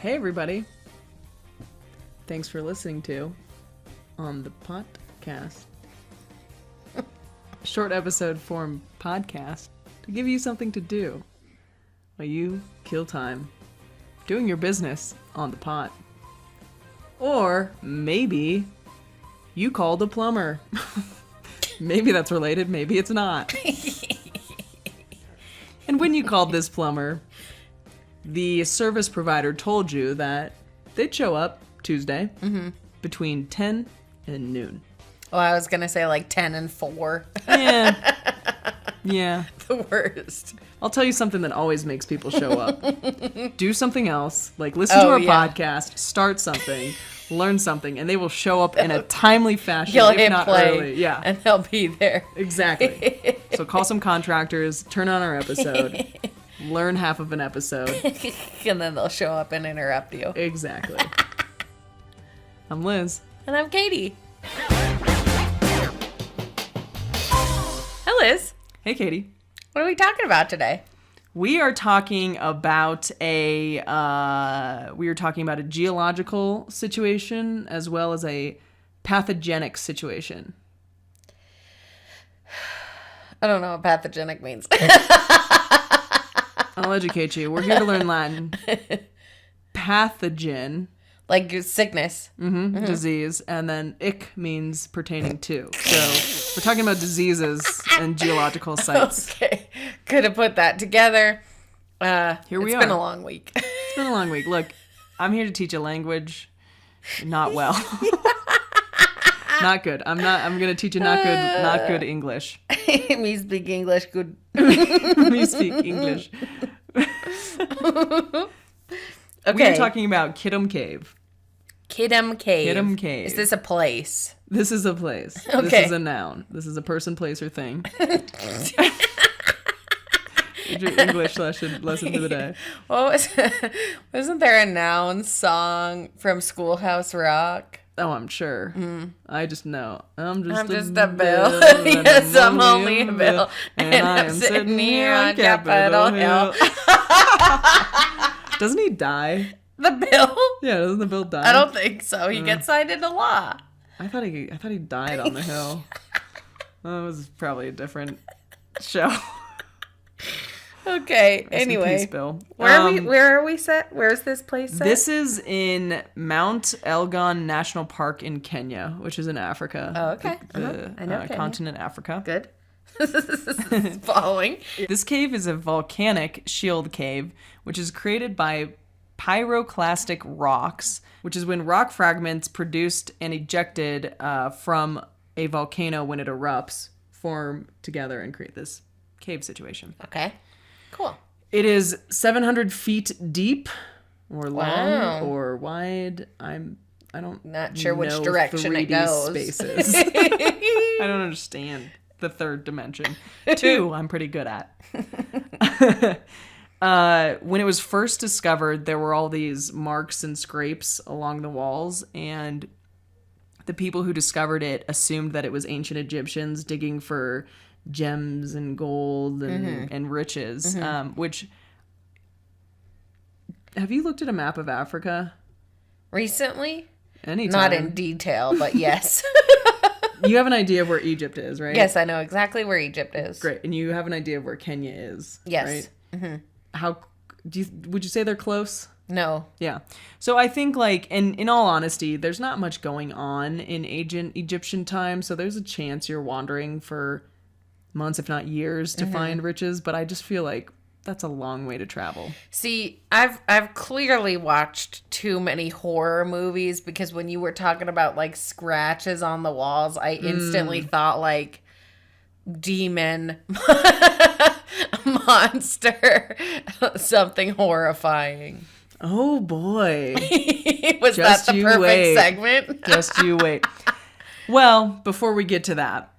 Hey, everybody. Thanks for listening to On the Podcast. Short episode form podcast to give you something to do while you kill time doing your business on the pot. Or maybe you called a plumber. Maybe that's related, maybe it's not. And when you called this plumber, the service provider told you that they'd show up Tuesday between 10 and noon. Oh, I was going to say like 10 and 4. Yeah. Yeah. The worst. I'll tell you something that always makes people show up. Do something else. Like listen to our podcast, start something, learn something, and they will show up in a timely fashion, You'll if hit not play, early. Yeah. and they'll be there. Exactly. So call some contractors, turn on our episode, learn half of an episode. And then they'll show up and interrupt you. Exactly. I'm Liz. And I'm Katie. Hi, Liz. Hey, Katie. What are we talking about today? We are talking about a geological situation as well as a pathogenic situation. I don't know what pathogenic means. I'll educate you. We're here to learn Latin. Pathogen. Like sickness. Disease. And then ick means pertaining to. So we're talking about diseases and geological sites. Okay. Could have put that together. Here we are. It's been a long week. It's been a long week. Look, I'm here to teach a language. Not well. Not good. I'm going to teach you not good English. Me speak English good. Me speak English. Okay. We're talking about Kitum Cave. Kitum Cave. Kitum Cave. Is this a place? This is a place. Okay. This is a noun. This is a person, place, or thing. Your English lesson for the day. Wasn't there a noun song from Schoolhouse Rock? Oh, I'm sure. I just know. I'm just a bill. Yes, I'm only a bill. And I'm sitting here on Capitol Hill. Doesn't he die? The bill? Yeah, doesn't the bill die? I don't think so. He gets cited into law. I thought he died on the hill. That was probably a different show. Okay. Rest in anyway, peace, Bill. Where are we set? Where's this place set? This is in Mount Elgon National Park in Kenya, which is in Africa. Oh, okay. I know Kenya. Continent Africa. Good. Following. This cave is a volcanic shield cave, which is created by pyroclastic rocks, which is when rock fragments produced and ejected from a volcano when it erupts form together and create this cave situation. Okay. Cool. It is 700 feet deep or long Wow. or wide. Not sure which direction it goes. Spaces. I don't understand the third dimension. 2, I'm pretty good at. When it was first discovered, there were all these marks and scrapes along the walls, and the people who discovered it assumed that it was ancient Egyptians digging for gems and gold and riches, which... Have you looked at a map of Africa? Recently? Anytime. Not in detail, but yes. You have an idea of where Egypt is, right? Yes, I know exactly where Egypt is. Great. And you have an idea of where Kenya is, Yes. right? Would you say they're close? No. Yeah. So I think, in all honesty, there's not much going on in ancient Egyptian time, so there's a chance you're wandering for months, if not years, to find riches, but I just feel like that's a long way to travel. See, I've clearly watched too many horror movies, because when you were talking about scratches on the walls, I instantly thought demon, monster, something horrifying. Oh boy. Was that the perfect segment? Just you wait. Well, before we get to that,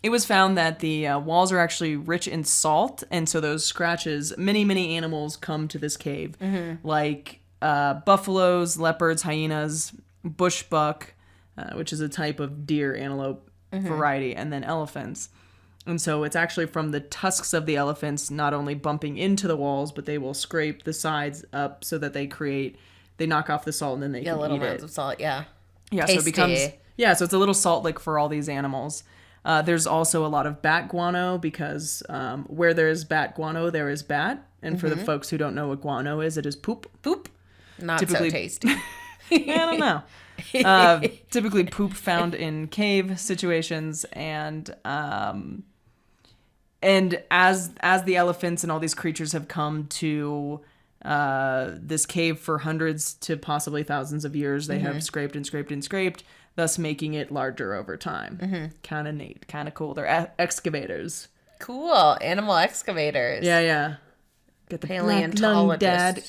it was found that the walls are actually rich in salt, and so those scratches, many animals come to this cave, like buffaloes, leopards, hyenas, bushbuck, which is a type of deer antelope variety, and then elephants. And so it's actually from the tusks of the elephants not only bumping into the walls, but they will scrape the sides up so that they knock off the salt and then they can little eat amounts it. of salt, yeah. Yeah, Tasty. so it becomes... Yeah, so it's a little salt lick for all these animals. There's also a lot of bat guano because where there is bat guano, there is bat. And for the folks who don't know what guano is, it is poop. Poop. Not Typically- so tasty. I don't know. Typically poop found in cave situations, and as the elephants and all these creatures have come to this cave for hundreds to possibly thousands of years, they have scraped and scraped and scraped, thus making it larger over time. Kind of neat, kind of cool. They're excavators. Cool. Animal excavators. Yeah. Get the black lung, Dad.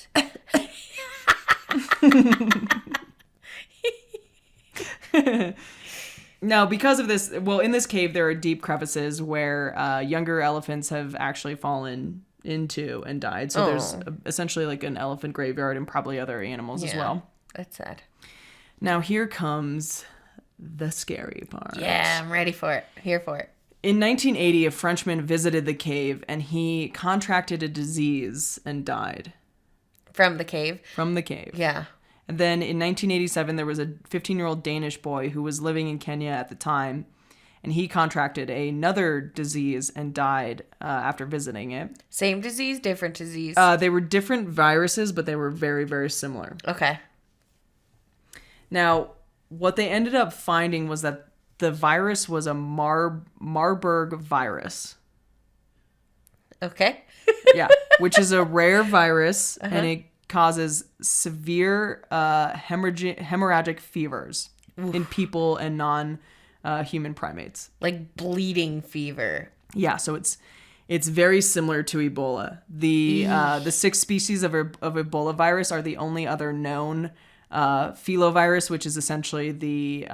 Now, because of this, well, in this cave, there are deep crevices where younger elephants have actually fallen into and died. So there's essentially like an elephant graveyard and probably other animals as well. That's sad. Now, here comes the scary part. Yeah, I'm ready for it. Here for it. In 1980, a Frenchman visited the cave and he contracted a disease and died. From the cave? From the cave. Yeah. And then in 1987, there was a 15-year-old Danish boy who was living in Kenya at the time, and he contracted another disease and died after visiting it. Same disease, different disease? They were different viruses, but they were very, very similar. Okay. Now, what they ended up finding was that the virus was a Marburg virus. Okay. Yeah, which is a rare virus, and it causes severe hemorrhagic fevers in people and non-human primates. Like bleeding fever. Yeah, so it's very similar to Ebola. The 6 species of Ebola virus are the only other known filovirus, which is essentially the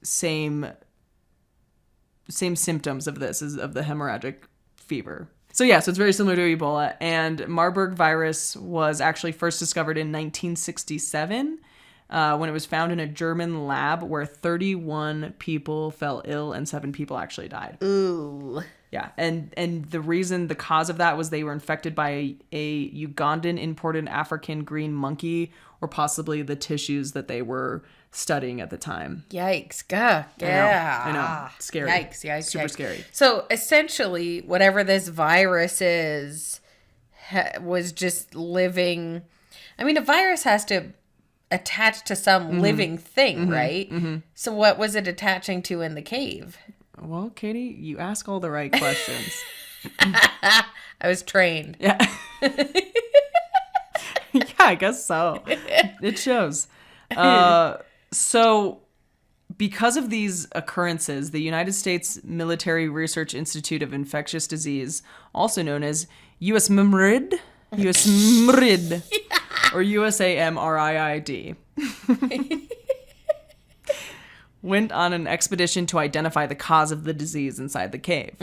same symptoms of this as of the hemorrhagic fever. So yeah, so it's very similar to Ebola. And Marburg virus was actually first discovered in 1967 when it was found in a German lab where 31 people fell ill and 7 people actually died. Ooh. Yeah, and the cause of that was they were infected by a Ugandan imported African green monkey, or possibly the tissues that they were studying at the time. Yikes. Gah. Yeah. I know. Scary. Yikes. Super scary. So essentially, whatever this virus is, was just living. I mean, a virus has to attach to some living thing, right? So what was it attaching to in the cave? Well, Katie, you ask all the right questions. I was trained. Yeah. Yeah, I guess so. It shows. So because of these occurrences, the United States Military Research Institute of Infectious Disease, also known as USMRID, or USAMRIID, went on an expedition to identify the cause of the disease inside the cave.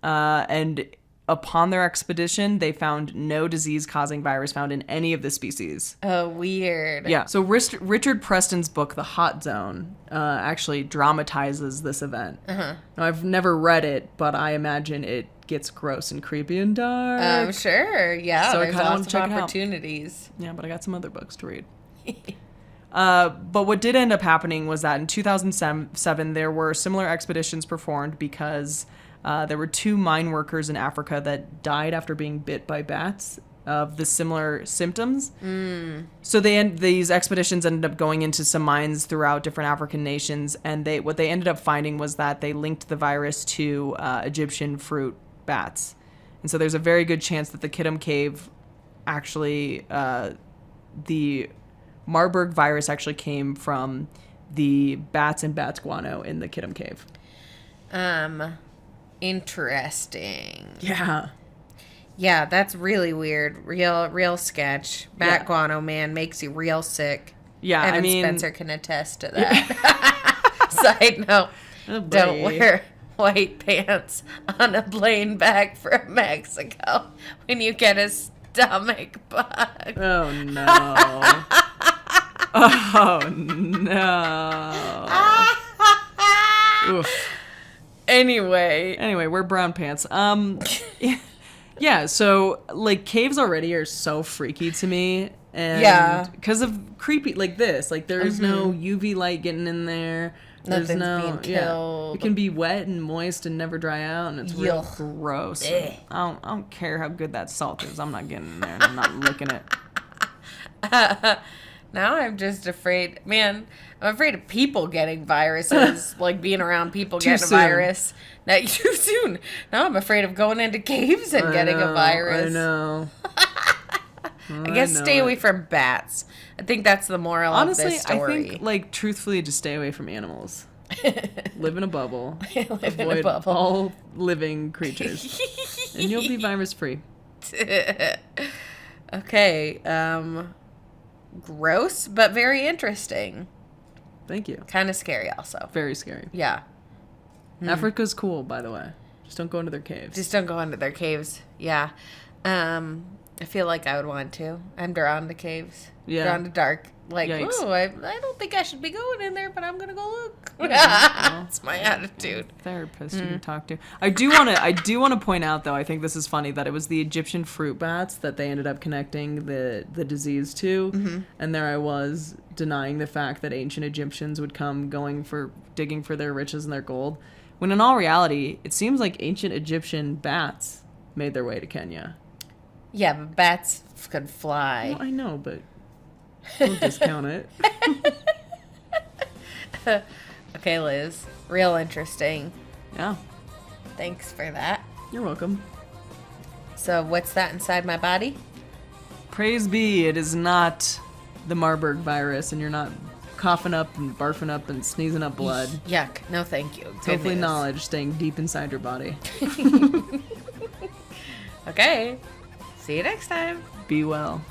And upon their expedition, they found no disease-causing virus found in any of the species. Oh, weird. Yeah. So Richard Preston's book, The Hot Zone, actually dramatizes this event. Now, I've never read it, but I imagine it gets gross and creepy and dark. Sure. Yeah, So I there's kinda wanna lots of check it out. opportunities. Yeah, but I got some other books to read. But what did end up happening was that in 2007, there were similar expeditions performed because there were 2 mine workers in Africa that died after being bit by bats of the similar symptoms. So these expeditions ended up going into some mines throughout different African nations, and what they ended up finding was that they linked the virus to Egyptian fruit bats. And so there's a very good chance that the Kitum Cave actually, the Marburg virus actually came from the bats and bats guano in the Kitum Cave. Interesting. Yeah. Yeah, that's really weird. Real sketch. Bat guano, man, makes you real sick. Yeah, Evan I mean... Spencer can attest to that. Side note, Oh, boy. don't wear white pants on a plane back from Mexico when you get a stomach bug. Oh, no. Oh, no. Oof. Anyway, wear brown pants. Yeah, so, like, caves already are so freaky to me. And Yeah. because of creepy, like this. Like, there's no UV light getting in there. There's Nothing's being killed. It can be wet and moist and never dry out, and it's real Yuck. gross. Ugh. I don't care how good that salt is. I'm not getting in there, and I'm not licking it. Now I'm just afraid. Man, I'm afraid of people getting viruses, like being around people getting soon. a virus. Now, too soon. Now I'm afraid of going into caves and getting a virus. I know. I guess stay away from bats. I think that's the moral of this story. I think, like, truthfully, just stay away from animals. Live in a bubble. Avoid all living creatures. And you'll be virus-free. Okay. Gross, but very interesting. Thank you. Kind of scary also. Very scary. Yeah. Africa's cool, by the way. Just don't go into their caves. Just don't go into their caves. Yeah. I feel like I would want to. I'm drawn to caves. Yeah. Drawn to dark. Like, Yikes. ooh, I don't think I should be going in there, but I'm gonna go look. Well, That's my attitude. Therapist you can talk to. I do want to point out, though, I think this is funny, that it was the Egyptian fruit bats that they ended up connecting the disease to. And there I was denying the fact that ancient Egyptians would come digging for their riches and their gold. When in all reality, it seems like ancient Egyptian bats made their way to Kenya. Yeah, but bats could fly. Well, I know, but don't discount it. Okay, Liz. Real interesting. Yeah. Thanks for that. You're welcome. So, what's that inside my body? Praise be, it is not the Marburg virus, and you're not coughing up and barfing up and sneezing up blood. Yuck. No, thank you. It's Good hopefully news. knowledge staying deep inside your body. Okay. See you next time. Be well.